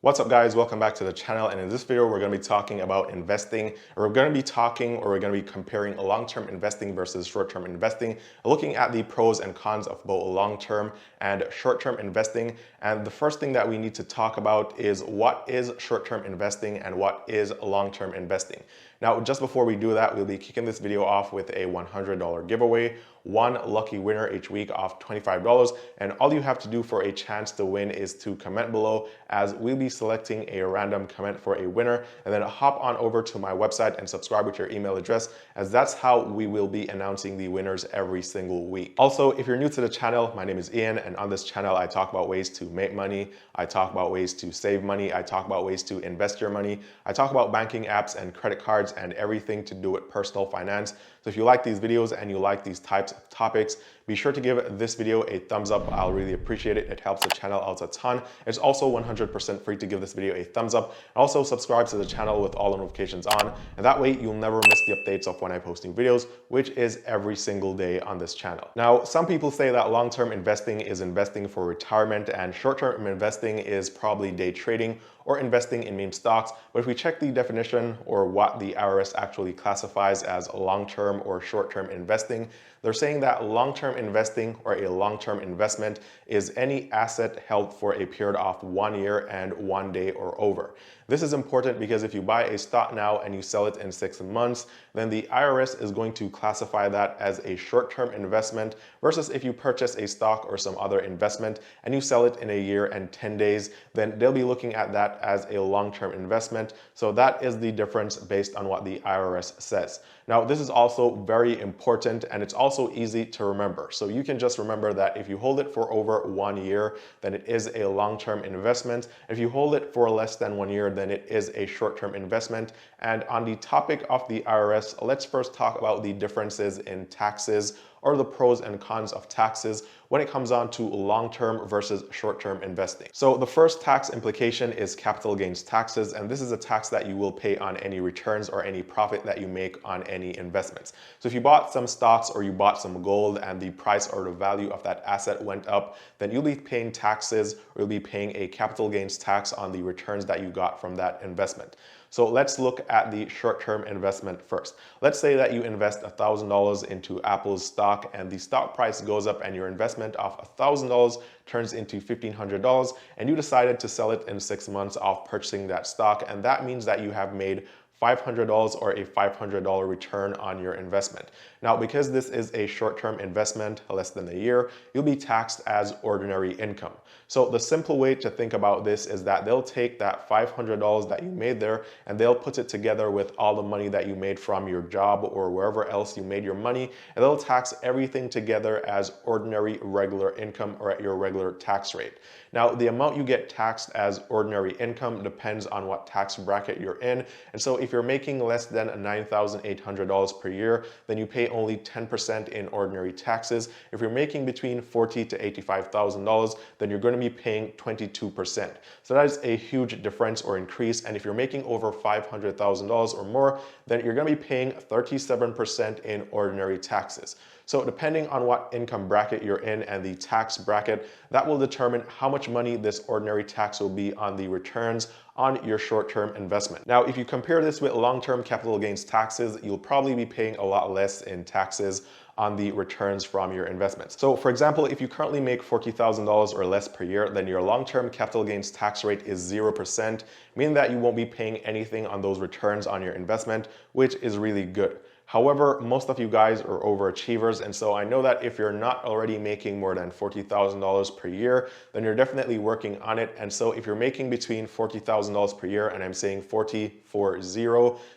What's up guys, welcome back to the channel, and in this video we're going to be talking about investing, or we're going to be comparing long-term investing versus short-term investing, looking at the pros and cons of both long-term and short-term investing. And the first thing that we need to talk about is what is short-term investing and what is long-term investing. Now, just before we do that, we'll be kicking this video off with a $100 giveaway. One lucky winner each week of $25, and all you have to do for a chance to win is to comment below, as we'll be selecting a random comment for a winner, and then hop on over to my website and subscribe with your email address, as that's how we will be announcing the winners every single week. Also, if you're new to the channel, my name is Ian, and on this channel I talk about ways to make money, I talk about ways to save money, I talk about ways to invest your money, I talk about banking apps and credit cards and everything to do with personal finance. So if you like these videos and you like these types of topics, be sure to give this video a thumbs up. I'll really appreciate it. It helps the channel out a ton. It's also 100% free to give this video a thumbs up. And also subscribe to the channel with all the notifications on, and that way you'll never miss the updates of when I post new videos, which is every single day on this channel. Now, some people say that long-term investing is investing for retirement, and short-term investing is probably day trading or investing in meme stocks. But if we check the definition, or what the IRS actually classifies as long-term or short-term investing, they're saying that long-term investing, or a long-term investment, is any asset held for a period of 1 year and 1 day or over. This is important because if you buy a stock now and you sell it in 6 months, then the IRS is going to classify that as a short-term investment, versus if you purchase a stock or some other investment and you sell it in a year and 10 days, then they'll be looking at that as a long-term investment. So that is the difference based on what the IRS says. Now, this is also very important, and it's also easy to remember. So you can just remember that if you hold it for over 1 year, then it is a long-term investment. If you hold it for less than 1 year, then it is a short-term investment. And on the topic of the IRS, let's first talk about the differences in taxes, or the pros and cons of taxes when it comes on to long-term versus short-term investing. So the first tax implication is capital gains taxes, and this is a tax that you will pay on any returns or any profit that you make on any investments. So if you bought some stocks or you bought some gold and the price or the value of that asset went up, then you'll be paying taxes, or you'll be paying a capital gains tax on the returns that you got from that investment. So let's look at the short-term investment first. Let's say that you invest $1,000 into Apple's stock, and the stock price goes up and your investment of $1,000 turns into $1,500, and you decided to sell it in 6 months of purchasing that stock, and that means that you have made $500 or a $500 return on your investment. Now, because this is a short-term investment, less than a year, you'll be taxed as ordinary income. So the simple way to think about this is that they'll take that $500 that you made there and they'll put it together with all the money that you made from your job or wherever else you made your money, and they'll tax everything together as ordinary regular income, or at your regular tax rate. Now, the amount you get taxed as ordinary income depends on what tax bracket you're in. And so if you're making less than $9,800 per year, then you pay only 10% in ordinary taxes. If you're making between $40,000 to $85,000, then you're going to be paying 22%. So that is a huge difference or increase. And if you're making over $500,000 or more, then you're going to be paying 37% in ordinary taxes. So depending on what income bracket you're in and the tax bracket, that will determine how much money this ordinary tax will be on the returns on your short-term investment. Now, if you compare this with long-term capital gains taxes, you'll probably be paying a lot less in taxes on the returns from your investments. So for example, if you currently make $40,000 or less per year, then your long-term capital gains tax rate is 0%, meaning that you won't be paying anything on those returns on your investment, which is really good. However, most of you guys are overachievers, and so I know that if you're not already making more than $40,000 per year, then you're definitely working on it. And so if you're making between $40,000 per year, and I'm saying 40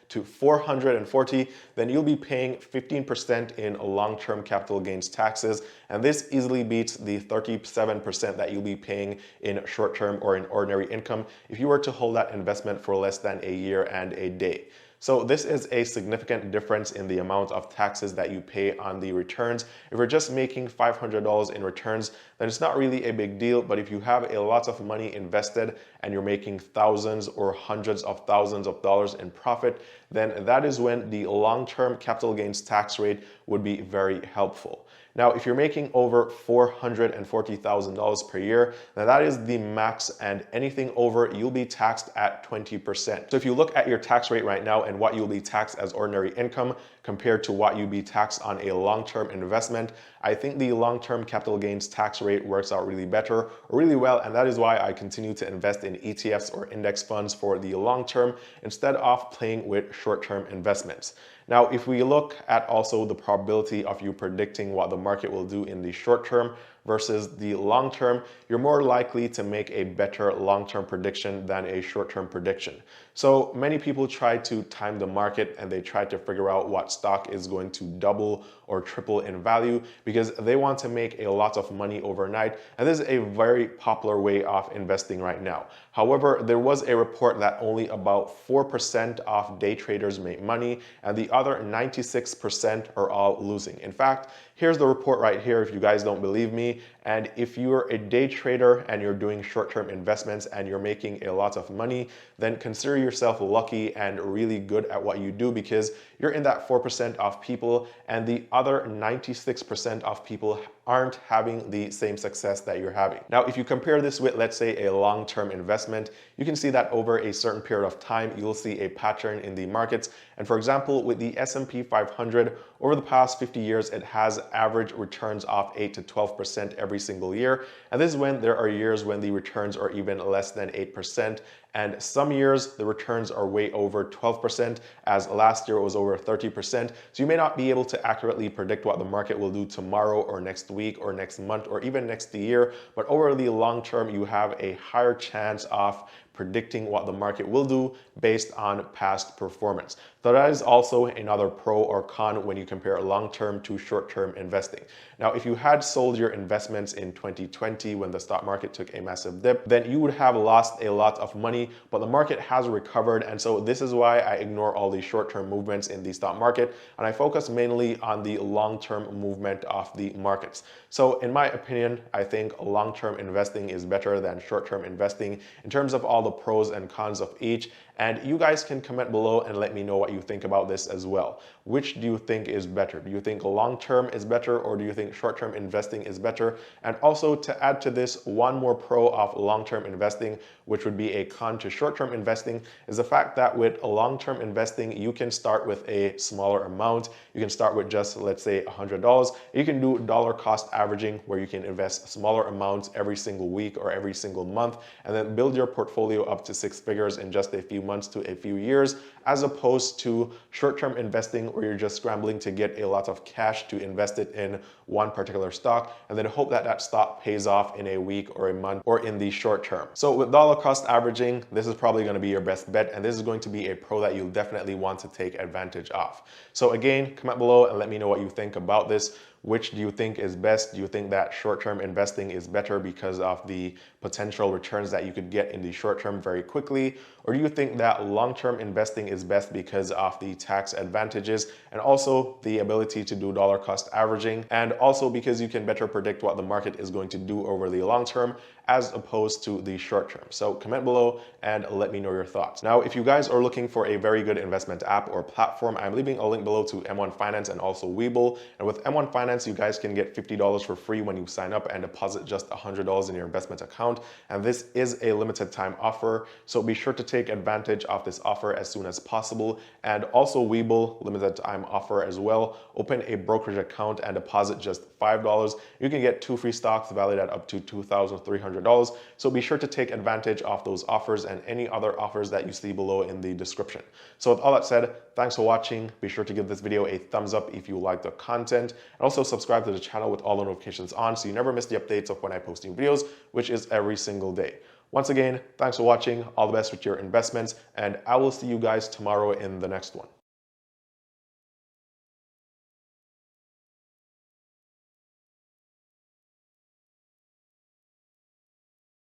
to 440, then you'll be paying 15% in long-term capital gains taxes, and this easily beats the 37% that you'll be paying in short-term or in ordinary income if you were to hold that investment for less than a year and a day. So this is a significant difference in the amount of taxes that you pay on the returns. If you're just making $500 in returns, then it's not really a big deal. But if you have a lot of money invested and you're making thousands or hundreds of thousands of dollars in profit, then that is when the long-term capital gains tax rate would be very helpful. Now, if you're making over $440,000 per year, then that is the max, and anything over, you'll be taxed at 20%. So if you look at your tax rate right now and what you'll be taxed as ordinary income compared to what you'll be taxed on a long-term investment, I think the long-term capital gains tax rate works out really well, and that is why I continue to invest in ETFs or index funds for the long term instead of playing with short-term investments. Now, if we look at also the probability of you predicting what the market will do in the short term versus the long term, you're more likely to make a better long-term prediction than a short-term prediction. So many people try to time the market and they try to figure out what stock is going to double or triple in value because they want to make a lot of money overnight. And this is a very popular way of investing right now. However, there was a report that only about 4% of day traders make money and the other 96% are all losing. In fact, here's the report right here if you guys don't believe me. And if you're a day trader and you're doing short-term investments and you're making a lot of money, then consider yourself lucky and really good at what you do because you're in that 4% of people and the other 96% of people aren't having the same success that you're having. Now, if you compare this with, let's say, a long-term investment, you can see that over a certain period of time, you'll see a pattern in the markets. And for example, with the S&P 500, over the past 50 years, it has average returns of 8 to 12% every single year. And this is when there are years when the returns are even less than 8%. And some years the returns are way over 12%, as last year it was over 30%. So you may not be able to accurately predict what the market will do tomorrow or next week or next month or even next year, but over the long term you have a higher chance of predicting what the market will do based on past performance. So that is also another pro or con when you compare long-term to short-term investing. Now, if you had sold your investments in 2020 when the stock market took a massive dip, then you would have lost a lot of money, but the market has recovered. And so this is why I ignore all the short-term movements in the stock market and I focus mainly on the long-term movement of the markets. So in my opinion, I think long-term investing is better than short-term investing in terms of all the pros and cons of each. And you guys can comment below and let me know what you think about this as well. Which do you think is better? Do you think long-term is better or do you think short-term investing is better? And also to add to this, one more pro of long-term investing, which would be a con to short-term investing, is the fact that with long-term investing, you can start with a smaller amount. You can start with just, let's say, $100. You can do dollar cost averaging where you can invest smaller amounts every single week or every single month and then build your portfolio up to 6 figures in just a few months to a few years, as opposed to short-term investing where you're just scrambling to get a lot of cash to invest it in one particular stock and then hope that that stock pays off in a week or a month or in the short term. So with dollar cost averaging, this is probably going to be your best bet, and this is going to be a pro that you'll definitely want to take advantage of. So again, comment below and let me know what you think about this. Which do you think is best? Do you think that short-term investing is better because of the potential returns that you could get in the short term very quickly? Or do you think that long-term investing is best because of the tax advantages and also the ability to do dollar cost averaging, and also because you can better predict what the market is going to do over the long term as opposed to the short term? So comment below and let me know your thoughts. Now, if you guys are looking for a very good investment app or platform, I'm leaving a link below to M1 Finance and also Webull. And with M1 Finance, you guys can get $50 for free when you sign up and deposit just $100 in your investment account. And this is a limited time offer, so be sure to take advantage of this offer as soon as possible. And also Webull, limited time offer as well. Open a brokerage account and deposit just $5. You can get 2 free stocks valued at up to $2,300. So be sure to take advantage of those offers and any other offers that you see below in the description. So with all that said, thanks for watching. Be sure to give this video a thumbs up if you like the content, and also subscribe to the channel with all the notifications on so you never miss the updates of when I post new videos, which is every single day. Once again, thanks for watching. All the best with your investments, and I will see you guys tomorrow in the next one.